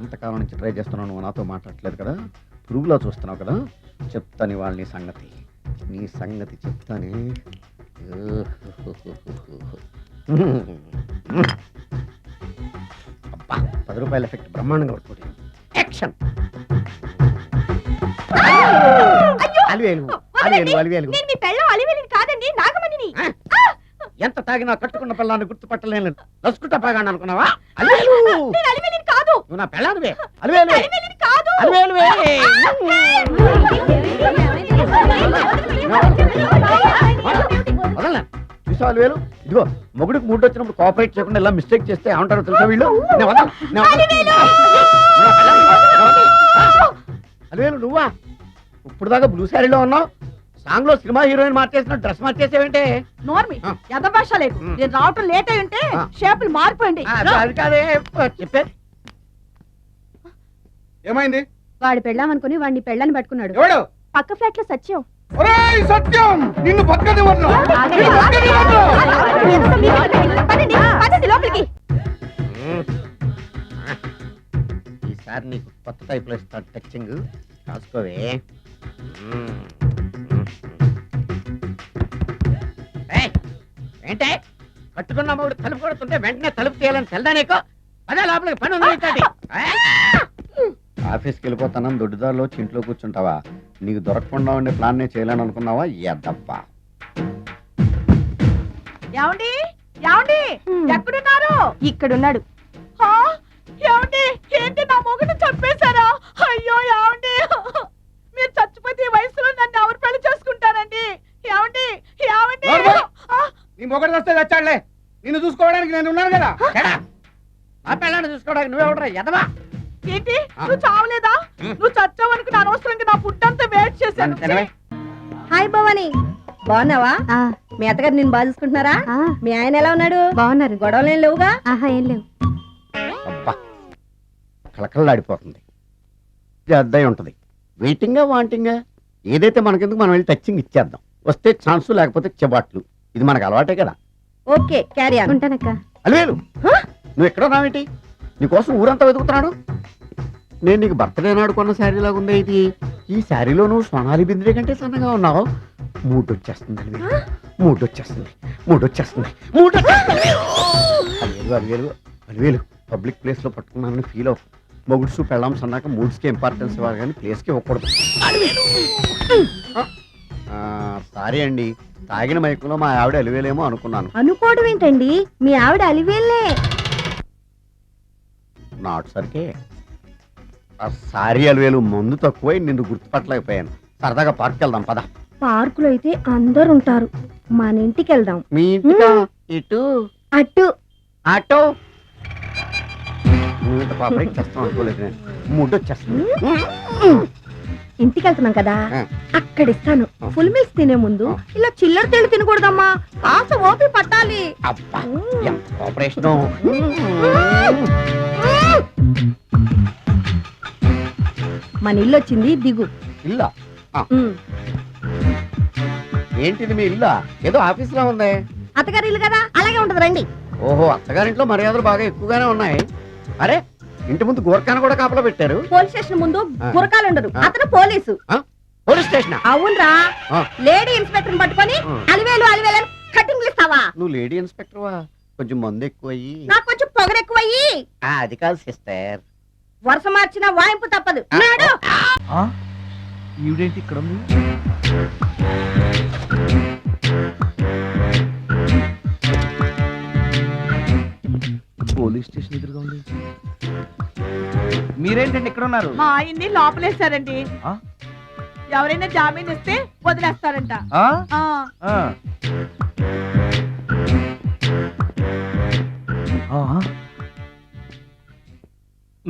ఎంతకాలం నుంచి ట్రై చేస్తున్నావు, నువ్వు నాతో మాట్లాడట్లేదు కదా, పురుగులో చూస్తున్నావు కదా, చెప్తాను ఇవాళ నీ సంగతి చెప్తానే. అబ్బా 10 రూపాయల ఎఫెక్ట్ బ్రహ్మాండంగా పడుతుంది. యాక్షన్. ఎంత తాగినా కట్టుకున్న పిల్లాన్ని గుర్తుపట్టలేను. నసుకుంటా బాగా అనుకున్నావా? నువ్వు నా పిల్లానివే. చూసా అలివేలు, ఇదిగో మొగుడికి మూడు వచ్చినప్పుడు కోఆపరేట్ చేయకుండా ఇలా మిస్టేక్ చేస్తే ఏమంటారో తెలుసా వీళ్ళు? అలివేలు నువ్వా? ఇప్పుడు దాకా బ్లూ శారీలో ఉన్నావు, సాంగ్ లో సినిమా హీరోయిన్ మార్చేసిన డ్రెస్ మార్చేసేవంటే? నోర్మి భాష లేదు, నేను రావటం లేట్ అయి ఉంటే షేపులు మారిపోయింది. అది కాదే చెప్పేది. ఏమైంది? వాడి పెళ్ళామనుకుని వాడిని పెళ్ళని పట్టుకున్నాడు. ఎవడు? పక్క ఫ్లాట్ లో సత్యం. సత్యం నిన్ను లోపలికి. ఈసారి నీకు కొత్త టైప్ లో ఇస్తాను టచింగ్, కాసుకోవే. ఏంటే కట్టుకున్న మూడు తలుపు కొడుతుంటే వెంటనే తలుపు తీయాలని తెల్దా నీకు? అదే లోపలికి పని ఉంది. ఆఫీస్కి వెళ్ళిపోతాను, దొడ్డుదారిలో ఇంట్లో కూర్చుంటావా? నీకు దొరకకుండా ఉండే ప్లాన్ నేను చేయాలని అనుకున్నావా? ఎద్దప్పా. ఏమండి ఏమండి ఎక్కడున్నారు? ఇక్కడున్నాడు. ఏమండి ఏంటి నా మొగుడు చంపేశారా? అయ్యో ఏమండి, మీరు చచ్చిపోతే ఈ వయసులో నన్ను ఎవరు పెళ్లి చేసుకుంటారండి? ఏమండి ఏమండి. నీ మొగడు వస్తే చచ్చాడులే, నిన్ను చూసుకోవడానికి నేను ఉన్నాను కదా. ఆ పిల్లని చూసుకోవడానికి నువ్వెవడరా ఎదవా? ఏంటి నువ్వు చావలేదా? నువ్వు చచ్చావనుకుని అనవసరంగా నా ఫుడ్ అంతా వేస్ట్ చేశాను. హాయ్ భవాని, బాగున్నావా? మీ అత్తగారు నేను బాగా చూసుకుంటున్నారా? మీ ఆయన ఎలా ఉన్నాడు? బాగున్నారు. గొడవలు ఏం లేవుగా? ఏం లేవు. అబ్బా కళకళలాడిపోతుంది. అద్దయి ఉంటది. వెయిటింగా వాంటింగా ఏదైతే మనకెందుకు, మనం వెళ్ళి టచింగ్ ఇచ్చేద్దాం. వస్తే ఛాన్సు, లేకపోతే చెబాట్లు. ఇది మనకు అలవాటే కదా. Okay carry on. ఉంటానక్క. అలివేలు నువ్వు ఎక్కడో నావేంటి? నీకోసం ఊరంతా వెతుకుతున్నాడు. నేను నీకు బర్త్డే నాడు కొన్న శారీ లాగా ఉంది ఇది. ఈ శారీలో నువ్వు సోనాలి బింద్రే కంటే సన్నగా ఉన్నావు. మూడొచ్చేస్తుంది అలివేలు, మూడొచ్చేస్తుంది. అలివేలు పబ్లిక్ ప్లేస్ లో పట్టుకున్నానని ఫీల్ అవ్వు. మొగుడ్సు పెళ్ళాంస్ అన్నాక మూడ్స్కి ఇంపార్టెన్స్ ఇవ్వాలి కానీ ప్లేస్కి ఇవ్వకూడదు. సారీ అండి, తాగిన మైకులో మా ఆవిడ అలివేలేమో అనుకున్నాను. అనుకోవడం ఏంటండి, మీ ఆవిడ అలివేలే. నాట్ సరికే. సారీ అలివేలు, మందు తక్కువై నిన్ను గుర్తుపట్టలేకపోయాను. సరదాగా పార్క్ వెళ్దాం పద. పార్కులో అయితే అందరు ఉంటారు, మన ఇంటికి వెళ్దాం. మీ ఇంటికా? ఇటు అటు ఆటో. నువ్వు ఇంత పాపరేట్ చేస్తాం అనుకోలేదు నేను. మూడొచ్చేస్తుంది. ఇంటికి వెళ్తున్నాం కదా, అక్కడ ఇస్తాను. ఫుల్ మీల్స్ తినే ముందు ఇలా చిల్లర తెళ్ళు తినకూడదమ్మా, కాస్త ఓపి పట్టాలి. అబ్బా ఎంత కోఆపరేషన్. మన ఇల్లు వచ్చింది, దిగు. ఇల్లా? ఏంటిది మీ ఇల్లా? ఏదో ఆఫీస్ లో ఉంది. అత్తగారి ఇల్లు కదా, అలాగే ఉంటది, రండి. ఓహో, అత్తగారింట్లో మర్యాదలు బాగా ఎక్కువగానే ఉన్నాయి. అరే ఇంటి ముందు గోర్ఖాను కూడా కాపలా పెట్టారు. పోలీస్ స్టేషన్ ముందు గురకాలు ఉండరు, అతను పోలీసు. Police station? అవునరా, లేడీ ఇన్స్పెక్టర్ పట్టుకొని అలివేలు అలివేలు కటింగ్లు ఇస్తావా? నువ్వు లేడీ ఇన్స్పెక్టర్ వా? కొంచెం మందు ఎక్కువయ్యి, నాకు కొంచెం పొగరు ఎక్కువయ్యి. అది కాదు సిస్టర్, వరుస మార్చిన వాయింపు తప్పదు. ఈవిడేంటి ఇక్కడ ఉంది? పోలీస్ స్టేషన్ ఎదురుగా ఉంది. మీరేంటండి ఇక్కడ ఉన్నారు? మా ఆయన్ని లోపలేస్తారండి. ఎవరైనా జామీన్ ఇస్తే వదిలేస్తారంట.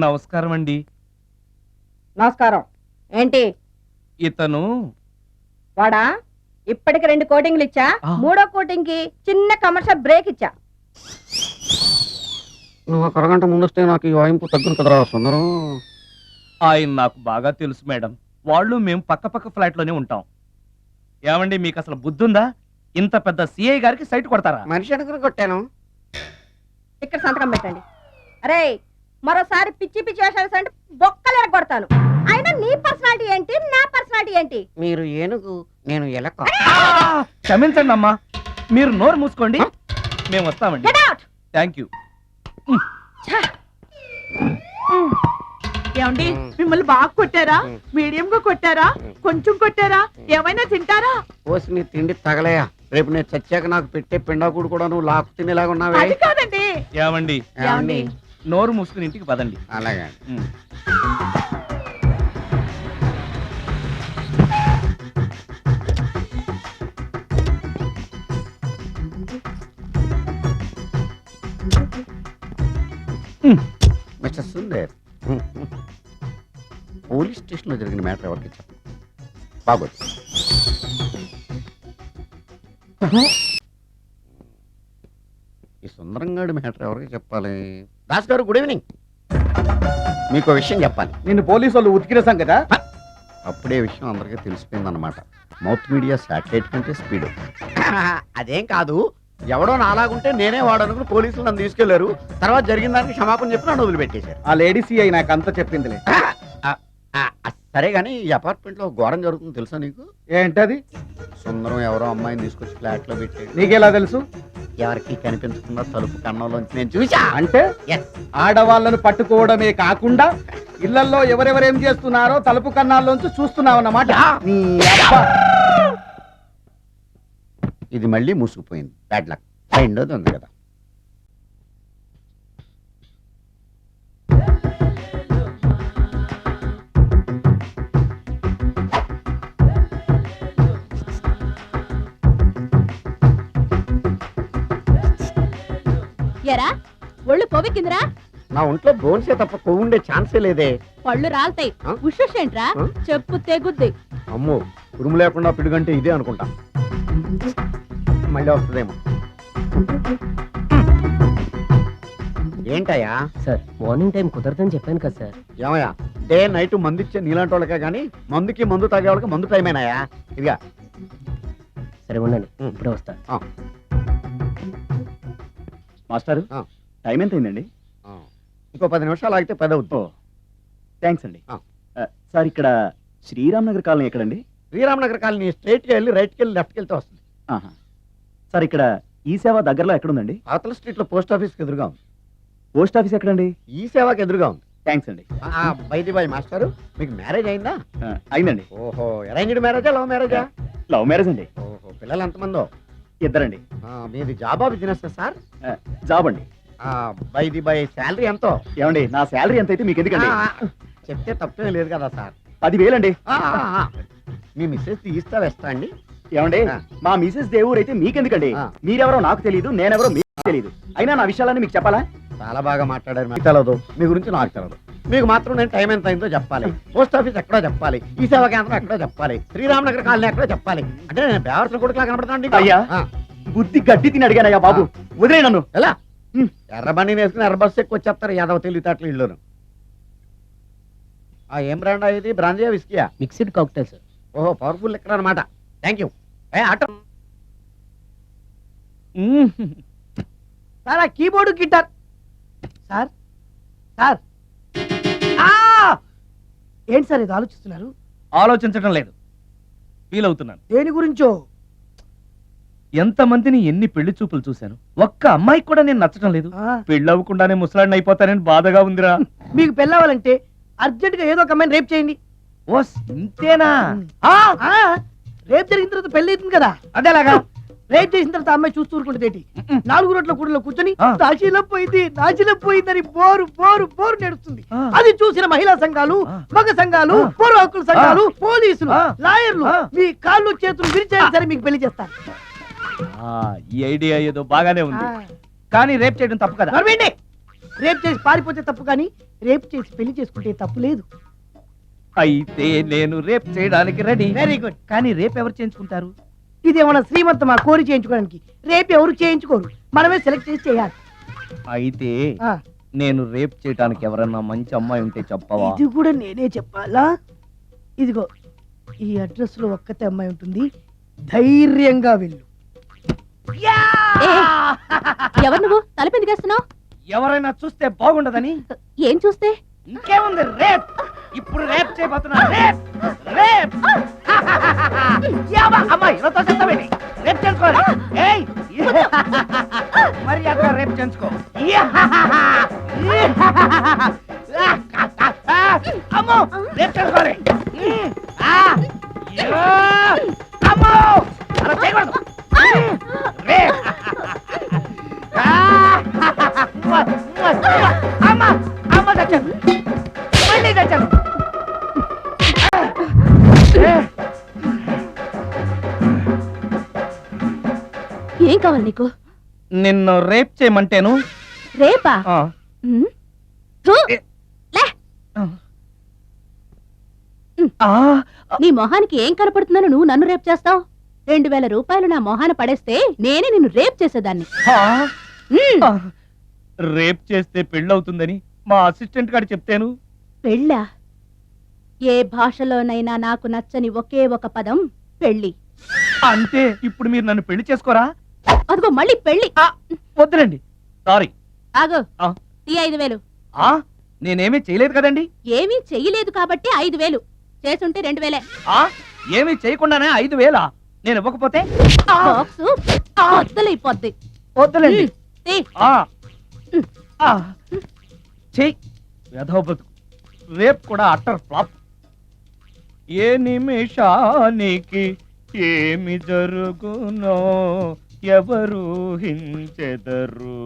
నమస్కారం అండి. నమస్కారం. ఏంటి ఇతను? వాడా, ఇప్పటికి 2 కోటింగ్లు ఇచ్చా, 3వ కోటింగ్ కి చిన్న కమర్షియల్ బ్రేక్ ఇచ్చా. నువ్వు ఒక అరగంట ముందొస్తే నాకు ఈ వాయింపు తగ్గును కదరా సుందరం. ఆయన నాకు బాగా తెలుసు మేడం, వాళ్ళు మేము పక్క ఫ్లాట్ లోనే ఉంటాం. ఏమండి మీకు అసలు బుద్ధి ఉందా? ఇంత పెద్ద సిఐ గారికి సైట్ కొడతారా? మనిషి అడుగురు కొట్టాను. ఇక్కడ సంతకం పెట్టండి. అరే మరోసారి పిచ్చి పిచ్చి వేషాలు అంటే బొక్కలు ఎరగొడతాను. అయినా నీ పర్సనాలిటీ ఏంటి, నా పర్సనాలిటీ ఏంటి? మీరు ఏనుగు, నేను ఎలక. క్షమించండి అమ్మా, మీరు నోరు మూసుకోండి, మేము వస్తామండి. Get out! Thank you. ఏమండి మిమ్మల్ని బాగా కొట్టారా, మీడియం గా కొట్టారా, కొంచెం కొట్టారా, ఏమైనా తింటారా? పోసి నీ తిండి తగలయా, రేపు నేను చచ్చాక నాకు పెట్టే పిండాకుడు కూడా నువ్వు లాక్కు తినేలాగా ఉన్నావే. అది కాదండి. ఏమండి, ఏమండి? నోరు మూసుకుని ఇంటికి పదండి. అలాగే. ఉమ్. మిస్టర్ సుందర్, పోలీస్ స్టేషన్ లో జరిగిన మ్యాటర్ ఎవరికి చెప్పండి. బాగోదు. ఈ సుందరంగాడి మ్యాటర్ ఎవరికి చెప్పాలి? దాస్ గారు, గుడ్ ఈవినింగ్. మీకు విషయం చెప్పాలి. నిన్ను పోలీసు వాళ్ళు ఉతికిరేసాం కదా. అప్పుడే విషయం అందరికీ తెలిసిపోయిందన్నమాట. మౌత్ మీడియా శాటిలైట్ కంటే స్పీడ్. అదేం కాదు, ఎవడో నాలాగుంటే నేనే వాడనుకుని పోలీసులు నన్ను తీసుకెళ్లారు. తర్వాత జరిగిన దానికి క్షమాపణ చెప్పి నన్ను వదిలిపెట్టేశారు. ఆ లేడీ సిఐ నాకు అంతా చెప్పిందిలే. సరే గానీ ఈ అపార్ట్మెంట్ లో ఘోరం జరుగుతుంది తెలుసా నీకు? ఏంటది? సుందరం ఎవరో అమ్మాయిని తీసుకొచ్చి ఫ్లాట్ లో పెట్టాడు. నీకెలా తెలుసు? ఎవరికి కనిపించకుండా తలుపు కన్నంలోంచి నేను చూసా. అంటే ఆడవాళ్ళను పట్టుకోవడమే కాకుండా ఇళ్లలో ఎవరెవరేం చేస్తున్నారో తలుపు కన్నాల్లోంచి చూస్తున్నావు అన్నమాట. నీ అబ్బా. ఇది మళ్ళీ మూసుకుపోయింది. Bad luck. రెండోది ఉంది కదా. ఎరా ఒళ్ళు కొవ్వెక్కిందిరా? నా ఒంట్లో బోన్సే తప్ప కొవ్వు ఉండే ఛాన్సే లేదే. పళ్ళు రాల్తాయి. ఆ? ఉషేంట్రా? ఆ? చెప్పు తెగుద్ది. అమ్మో, ఉరుము లేకుండా పిడుగంటే ఇదే అనుకుంటా. మళ్ళీ వస్తుందేమో. ఏంటయ్యా? సార్ మార్నింగ్ టైం కుదరదని చెప్పాను కదా సార్. ఏమయ్యా, డే నైట్ మందు ఇచ్చే నీలాంటి వాళ్ళకే కానీ మందుకి మందు తాగే వాళ్ళకి మందు టైమేనాయా? ఇదిగా. సరే ఉండండి, ఇప్పుడే వస్తా. మాస్టారు, ఆ. టైం ఎంత అయిందండి? ఇంకో 10 నిమిషాలు ఆగితే 10 అవుతుంది. థ్యాంక్స్ అండి. ఆ. సార్ ఇక్కడ శ్రీరామ్ నగర్ కాలనీ ఎక్కడండి? శ్రీరామనగర్ కాలనీ స్ట్రైట్కి వెళ్ళి రైట్కి వెళ్ళి లెఫ్ట్కి వెళ్తే వస్తుంది. ఆహా. సార్ ఇక్కడ ఈ సేవ దగ్గరలో ఎక్కడుందండి? అవతల స్ట్రీట్ లో పోస్ట్ ఆఫీస్కి ఎదురుగా ఉంది. పోస్ట్ ఆఫీస్ ఎక్కడండి? ఈ సేవకి ఎదురుగా ఉంది. థ్యాంక్స్ అండి. బైది బాయ్ మాస్టారు, మీకు మ్యారేజ్ అయిందా? అయిందండి. ఓహో, అరేంజ్డ్ మ్యారేజా, లవ్ మ్యారేజా? లవ్ మ్యారేజ్ అండి. ఓహో, పిల్లలు ఎంతమందో? ఇద్దరండి. మీది జాబా బిజినెస్ సార్? జాబ్ అండి. బైది బాయ్ శాలరీ ఎంతో? ఏమండి, నా శాలరీ ఎంత అయితే మీకు ఎందుకండి? చెప్తే తప్పేం లేదు కదా సార్. 10,000 అండి. మీ మిస్సెస్ తీస్తా వేస్తా అండి. ఏమండి, ఆ. మా మిసెస్ దేవుడు అయితే మీకెందుకండి? ఆ. మీరెవరో నాకు తెలియదు, నేనెవరో మీకు తెలియదు. అయినా నా విషయాలన్నీ మీకు చెప్పాలా? చాలా బాగా మాట్లాడారు. మీకు తెలదు, మీ గురించి నాకు తెలదు. మీకు మాత్రం నేను టైం ఎంత అయిందో చెప్పాలి, పోస్ట్ ఆఫీస్ ఎక్కడో చెప్పాలి, ఈ సేవా కేంద్రం ఎక్కడో చెప్పాలి, శ్రీరామనగర్ కాలనీ ఎక్కడో చెప్పాలి. అంటే నేను బేవర్సన కొడుకులా కనబడతాను. అయ్యా. బుద్ధి గడ్డి తిని అడిగానయ్యా బాబు, వదిలే నన్ను. ఎలా? ఎర్ర బండి వేసుకుని ఎర్ర బస్సు ఎక్కువ వచ్చేస్తారు యాదవ తెలివితేటలు ఇల్లును. ఏం బ్రాండ్ ఇది? బ్రాంజియా, విస్కియా? Mixed cocktail sir. ఓహో, పవర్ఫుల్ ఎక్కడ అనమాట. Thank you. ఆటో సార్ ఆ కీబోర్డు గిటార్. సార్ సార్ ఏంటి సార్ ఇది ఆలోచిస్తున్నారు? ఆలోచించడం లేదు, ఫీల్ అవుతున్నాను. దేని గురించో? ఎంతమందిని ఎన్ని పెళ్లి చూపులు చూశాను, ఒక్క అమ్మాయికి కూడా నేను నచ్చడం లేదు. పెళ్లి అవ్వకుండానే ముసలాడిని అయిపోతానని బాధగా ఉందిరా. మీకు పెళ్ళవాలంటే అర్జెంట్ గా ఏదో ఒక అమ్మాయిని రేప్ చేయండి. ఓ ఇంతేనా? రేప్ జరిగిన తర్వాత పెళ్లి అవుతుంది కదా, అదేలాగా రేప్ చేసిన తర్వాత అమ్మాయి చూస్తూ ఊరుకుంటుంది. 4 రోడ్ల కూడలో కూర్చొని నాశీలో పోయిందని బోరు బోరు బోరు నడుస్తుంది. అది చూసిన మహిళా సంఘాలు, మగ సంఘాలు, పౌర హక్కుల సంఘాలు, పోలీసులు, లాయర్లు మీ కాళ్ళు చేతులు విరిచేయాలి సరే మీకు పెళ్లి చేస్తారు. ఈ ఐడియా ఏదో బాగానే ఉంది, కానీ రేప్ చేయడం తప్పు కదా? నడవండి. రేప్ చేసి పారిపోతే తప్పు, కానీ రేప్ చేసి పెళ్లి చేసుకుంటే తప్పు లేదు. అయితే నేను రేప్ చేయడానికి రెడీ. Very good. కానీ రేప్ ఎవరు చేయించుకుంటారు? ఇదేమన్నా శ్రీమంతమా కోరి చేయించుకోవడానికి? రేపు ఎవరు చేయించుకోరు, మనమే సెలెక్ట్ చేసి చేయాలి. అయితే ఆ, నేను రేప్ చేయడానికి ఎవరన్నా మంచి అమ్మాయి ఉంటే చెప్పవా? ఇది కూడా నేనే చెప్పాలా? ఇదిగో ఈ అడ్రస్ లో ఒక్కతే అమ్మాయి ఉంటుంది, ధైర్యంగా వెళ్ళు. ఎవరు నువ్వు? తలపెందుకేస్తున్నావు? ఎవరైనా చూస్తే బాగుండదని. ఏం చూస్తే? ఇంకేముంది, రేప్. ఇప్పుడు రేప్ చేయబోతున్నా. Rape rape. యావా, అమ్మాయి ఇలా తోసేస్తావేంటి? రేప్ చేసుకోవాలి. ఏయ్ మర్యాదగా రేప్ చేసుకో. అమ్మో, రేప్ చేసుకోవాలి. అమ్మో, అలా చేయకూడదు. రేప్. అమ్మ అమ్మ చచ్చాను, మళ్ళీ చచ్చాను. ఏం కావాలి నీకు? నిన్ను రేప్ చేయమంటేను. రేపా? ఉమ్. థు. లే. నీ మొహానికి ఏం కనపడుతుందని నువ్వు నన్ను రేప్ చేస్తావు? 2000 రూపాయలు నా మొహాన పడేస్తే నేనే నిన్ను రేప్ చేసేదాన్ని. ఉమ్. రేప్ చేస్తే పెళ్ళవుతుందని మా అసిస్టెంట్ గారు చెప్తేను. పెళ్ళా? ఏ భాషలోనైనా నాకు నచ్చని ఒకే ఒక పదం పెళ్ళి. అంటే ఇప్పుడు మీరు నన్ను పెళ్లి చేసుకోరా? అదిగో మళ్ళీ పెళ్ళి. వద్దులండి, సారీ. ఆగో, ఆ. ఈ 5000. నేనేమీ చేయలేదు కదండి. ఏమీ చెయ్యలేదు కాబట్టి 5000. చేసుంటే 2000. ఏమీ చేయకుండానే 5000? నేను ఇవ్వకపోతే బాక్సు బద్దలైపోద్ది. వద్దులేండి. తీ. చెయ్యి, వెధవ బతుకు. రేప్ కూడా అట్టర్ ఫ్లాప్. ఏ నిమిషానికి ఏమి జరుగునో ఎవరు హించెదరు.